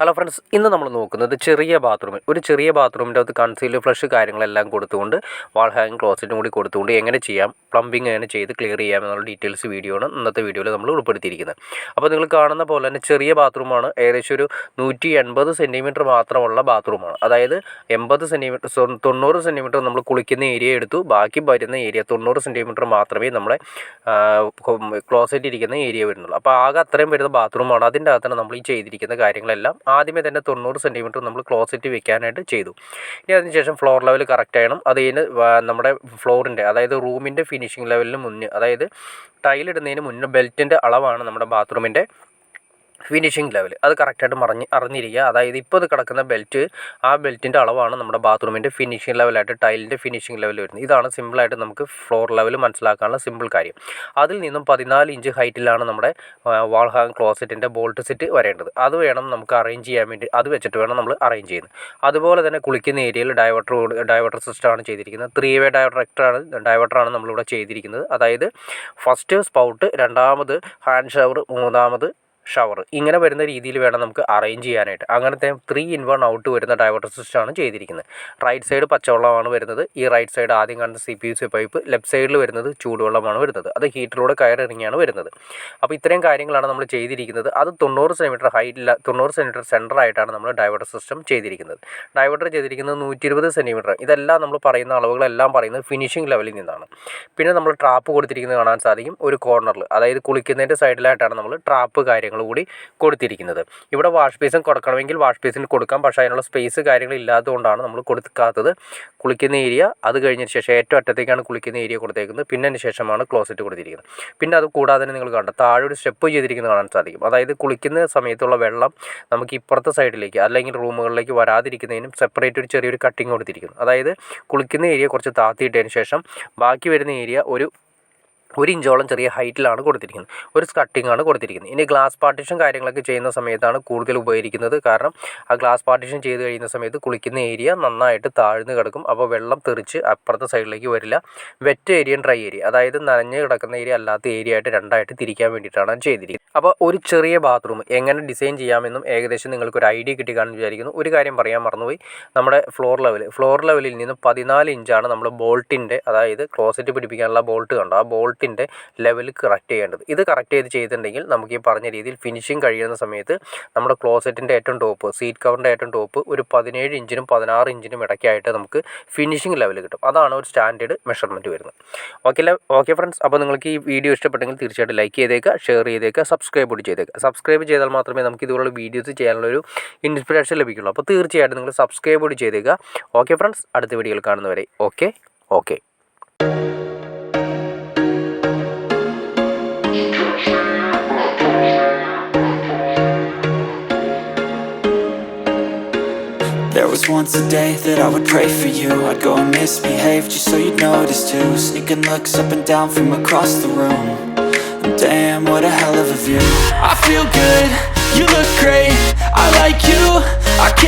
Hello friends, ഇന്ന് നമ്മൾ നോക്കുന്നത് ചെറിയ ബാത്റൂമിൽ ഒരു ചെറിയ ബാത്റൂമിൻ്റെ അകത്ത് കൺസീൽഡ് ഫ്ലഷ് കാര്യങ്ങളെല്ലാം കൊടുത്തുകൊണ്ട് വാൾ ഹാങ്ങിങ് ക്ലോസറ്റും കൂടി കൊടുത്തുകൊണ്ട് എങ്ങനെ ചെയ്യാം, പ്ലംബിംഗ് എങ്ങനെ ചെയ്ത് ക്ലിയർ ചെയ്യാം എന്നുള്ള ഡീറ്റെയിൽസ് വീഡിയോ ആണ് ഇന്നത്തെ വീഡിയോയിൽ നമ്മൾ ഉൾപ്പെടുത്തിയിരിക്കുന്നത്. അപ്പോൾ നിങ്ങൾ കാണുന്ന പോലെ തന്നെ ചെറിയ ബാത്റൂമാണ്, ഏകദേശം ഒരു 180 സെൻറ്റിമീറ്റർ മാത്രമുള്ള ബാത്റൂമാണ്. അതായത് 80 സെൻറ്റിമീറ്റർ 90 സെൻറ്റിമീറ്റർ നമ്മൾ കുളിക്കുന്ന ഏരിയ എടുത്തു, ബാക്കി വരുന്ന ഏരിയ 90 സെൻറ്റിമീറ്റർ മാത്രമേ നമ്മളെ ക്ലോസറ്റ് ഇരിക്കുന്ന ഏരിയ വരുന്നുള്ളൂ. അപ്പോൾ ആകെ അത്രയും വരുന്ന ബാത്റൂമാണ്. അതിൻ്റെ അകത്താണ് നമ്മൾ ഈ ചെയ്തിരിക്കുന്ന കാര്യങ്ങളെല്ലാം. ആദ്യമേ തന്നെ 90 സെൻറ്റിമീറ്റർ നമ്മൾ ക്ലോസറ്റ് വെക്കാനായിട്ട് ചെയ്തു. ഇനി അതിനുശേഷം ഫ്ലോർ ലെവൽ കറക്റ്റ് ചെയ്യണം. അതിന് നമ്മുടെ ഫ്ലോറിൻ്റെ, അതായത് റൂമിൻ്റെ ഫിനിഷിംഗ് ലെവലിന് മുന്നേ, അതായത് ടൈലിടുന്നതിന് മുന്നേ ബെൽറ്റിൻ്റെ അളവാണ് നമ്മുടെ ബാത്റൂമിൻ്റെ ഫിനിഷിംഗ് ലെവൽ. അത് കറക്റ്റായിട്ട് അറിഞ്ഞിരിക്കുക. അതായത് ഇപ്പോൾ ഇത് കിടക്കുന്ന ബെൽറ്റ്, ആ ബെൽറ്റിൻ്റെ അളവാണ് നമ്മുടെ ബാത്റൂമിൻ്റെ ഫിനിഷിംഗ് ലെവലായിട്ട് ടൈലിൻ്റെ ഫിനിഷിംഗ് ലെവൽ വരുന്നത്. ഇതാണ് സിമ്പിളായിട്ട് നമുക്ക് ഫ്ലോർ ലെവൽ മനസ്സിലാക്കാനുള്ള സിമ്പിൾ കാര്യം. അതിൽ നിന്നും 14 ഇഞ്ച് ഹൈറ്റിലാണ് നമ്മുടെ വാൾ ഹാങ് ക്ലോസറ്റിൻ്റെ ബോൾട്ട് സെറ്റ് വരേണ്ടത്. അത് വേണം നമുക്ക് അറേഞ്ച് ചെയ്യാൻ വേണ്ടി, അത് വെച്ചിട്ട് വേണം നമ്മൾ അറേഞ്ച് ചെയ്യുന്നത്. അതുപോലെ തന്നെ കുളിക്കുന്ന ഏരിയയിൽ ഡൈവർട്ടർ സിസ്റ്റമാണ് ചെയ്തിരിക്കുന്നത്. 3 വേ ഡൈവർട്ടറാണ് നമ്മളിവിടെ ചെയ്തിരിക്കുന്നത്. അതായത് ഫസ്റ്റ് സ്പൗട്ട്, രണ്ടാമത് ഹാൻഡ് ഷവർ, മൂന്നാമത് ഷവർ, ഇങ്ങനെ വരുന്ന രീതിയിൽ വേണം നമുക്ക് അറേഞ്ച് ചെയ്യാനായിട്ട്. അങ്ങനത്തെ 3 in 1 ഔട്ട് വരുന്ന ഡൈവർട്ടർ സിസ്റ്റമാണ് ചെയ്തിരിക്കുന്നത്. റൈറ്റ് സൈഡ് പച്ചവെള്ളമാണ് വരുന്നത്. ഈ റൈറ്റ് സൈഡ് ആദ്യം കാണുന്ന CPVC പൈപ്പ്, ലെഫ്റ്റ് സൈഡിൽ വരുന്നത് ചൂടുവെള്ളമാണ് വരുന്നത്. അത് ഹീറ്ററിലൂടെ കയറിറങ്ങിയാണ് വരുന്നത്. അപ്പോൾ ഇത്രയും കാര്യങ്ങളാണ് നമ്മൾ ചെയ്തിരിക്കുന്നത്. അത് 90 സെൻറ്റിമീറ്റർ ഹൈറ്റില്ല, 90 സെൻറ്റിമീറ്റർ സെൻറ്ററായിട്ടാണ് നമ്മൾ ഡൈവർട്ടർ സിസ്റ്റം ചെയ്തിരിക്കുന്നത്. ഡൈവർട്ടർ ചെയ്തിരിക്കുന്നത് 120 സെൻറ്റിമീറ്റർ. ഇതെല്ലാം നമ്മൾ പറയുന്ന അളവുകളെല്ലാം പറയുന്നത് ഫിനിഷിംഗ് ലെവലിൽ നിന്നാണ്. പിന്നെ നമ്മൾ ട്രാപ്പ് കൊടുത്തിരിക്കുന്നത് കാണാൻ സാധിക്കും. ഒരു കോർണറിൽ, അതായത് കുളിക്കുന്നതിൻ്റെ സൈഡിലായിട്ടാണ് നമ്മൾ ട്രാപ്പ് കാര്യങ്ങൾ കൂടി കൊടുത്തിരിക്കുന്നത്. ഇവിടെ വാഷ് ബേസിൻ കൊടുക്കണമെങ്കിൽ വാഷ് ബേസിന് കൊടുക്കാം, പക്ഷേ അതിനുള്ള സ്പേസ് കാര്യങ്ങൾ ഇല്ലാത്തതുകൊണ്ടാണ് നമ്മൾ കൊടുക്കാത്തത്. കുളിക്കുന്ന ഏരിയ, അത് കഴിഞ്ഞതിന് ശേഷം ഏറ്റവും അറ്റത്തേക്കാണ് കുളിക്കുന്ന ഏരിയ കൊടുത്തേക്കുന്നത്. പിന്നെ അതിന് ശേഷമാണ് ക്ലോസറ്റ് കൊടുത്തിരിക്കുന്നത്. പിന്നെ അത് കൂടാതെ തന്നെ നിങ്ങൾ കണ്ട താഴെ ഒരു സ്റ്റെപ്പ് ചെയ്തിരിക്കുന്നത് കാണാൻ സാധിക്കും. അതായത് കുളിക്കുന്ന സമയത്തുള്ള വെള്ളം നമുക്ക് ഇപ്പുറത്തെ സൈഡിലേക്ക് അല്ലെങ്കിൽ റൂമുകളിലേക്ക് വരാതിരിക്കുന്നതിനും സെപ്പറേറ്റ് ഒരു ചെറിയൊരു കട്ടിങ് കൊടുത്തിരിക്കുന്നു. അതായത് കുളിക്കുന്ന ഏരിയ കുറച്ച് താത്തിയിട്ടതിന് ശേഷം ബാക്കി വരുന്ന ഏരിയ ഒരു ഇഞ്ചോളം ചെറിയ ഹൈറ്റിലാണ് കൊടുത്തിരിക്കുന്നത്. ഒരു സ്കട്ടിങ്ങാണ് കൊടുത്തിരിക്കുന്നത്. ഇനി ഗ്ലാസ് പാർട്ടീഷൻ കാര്യങ്ങളൊക്കെ ചെയ്യുന്ന സമയത്താണ് കൂടുതൽ ഉപകരിക്കുന്നത്. കാരണം ആ ഗ്ലാസ് പാർട്ടീഷൻ ചെയ്ത് കഴിയുന്ന സമയത്ത് കുളിക്കുന്ന ഏരിയ നന്നായിട്ട് താഴ്ന്നു കിടക്കും. അപ്പോൾ വെള്ളം തെറിച്ച് അപ്പുറത്തെ സൈഡിലേക്ക് വരില്ല. വെറ്റ് ഏരിയയും ഡ്രൈ ഏരിയ, അതായത് നനഞ്ഞ് കിടക്കുന്ന ഏരിയ അല്ലാത്ത ഏരിയ ആയിട്ട് രണ്ടായിട്ട് തിരിക്കാൻ വേണ്ടിയിട്ടാണ് ചെയ്തിരിക്കുന്നത്. അപ്പോൾ ഒരു ചെറിയ ബാത്റൂം എങ്ങനെ ഡിസൈൻ ചെയ്യാമെന്നും ഏകദേശം നിങ്ങൾക്കൊരു ഐഡിയ കിട്ടിക്കാണെന്ന് വിചാരിക്കുന്നു. ഒരു കാര്യം പറയാൻ മറന്നുപോയി. നമ്മുടെ ഫ്ലോർ ലെവലിൽ നിന്ന് 14 ഇഞ്ചാണ് നമ്മൾ ബോൾട്ടിൻ്റെ, അതായത് ക്ലോസറ്റ് പിടിപ്പിക്കാനുള്ള ബോൾട്ട് കണ്ടോ, ആ ബോൾട്ടിൻ്റെ ലെവൽ കറക്റ്റ് ചെയ്യേണ്ടത്. ഇത് കറക്റ്റ് ചെയ്തിട്ടുണ്ടെങ്കിൽ നമുക്ക് ഈ പറഞ്ഞ രീതിയിൽ ഫിനിഷിങ് കഴിയുന്ന സമയത്ത് നമ്മുടെ ക്ലോസറ്റിൻ്റെ ഏറ്റവും ടോപ്പ്, സീറ്റ് കവറിൻ്റെ ഏറ്റവും ടോപ്പ് ഒരു 17 ഇഞ്ചിനും 16 ഇഞ്ചിനും ഇടയ്ക്കായിട്ട് നമുക്ക് ഫിനിഷിംഗ് ലെവൽ കിട്ടും. അതാണ് ഒരു സ്റ്റാൻഡേർഡ് മെഷർമെൻറ്റ് വരുന്നത്. ഓക്കെ ഫ്രണ്ട്സ്, അപ്പോൾ നിങ്ങൾക്ക് ഈ വീഡിയോ ഇഷ്ടപ്പെട്ടെങ്കിൽ തീർച്ചയായിട്ടും ലൈക്ക് ചെയ്തേക്കുക, ഷെയർ ചെയ്തേക്കുക, സബ്സ്ക്രൈബ് ചെയ്തേക്കുക. സബ്സ്ക്രൈബ് ചെയ്താൽ മാത്രമേ നമുക്ക് ഇതുപോലുള്ള വീഡിയോസ് ചെയ്യാനുള്ളൊരു ഇൻസ്പിറേഷൻ ലഭിക്കുള്ളൂ. അപ്പോൾ തീർച്ചയായിട്ടും നിങ്ങൾ സബ്സ്ക്രൈബ് ചെയ്തേക്കുക. ഓക്കെ ഫ്രണ്ട്സ്, അടുത്ത വീഡിയോയിൽ കാണുന്നവരെ okay. There was once a day that I would pray for you. I'd go and misbehave just so you'd notice too. Sneaking looks up and down from across the room. And damn, what a hell of a view. I feel good, you look great, I like you. I can't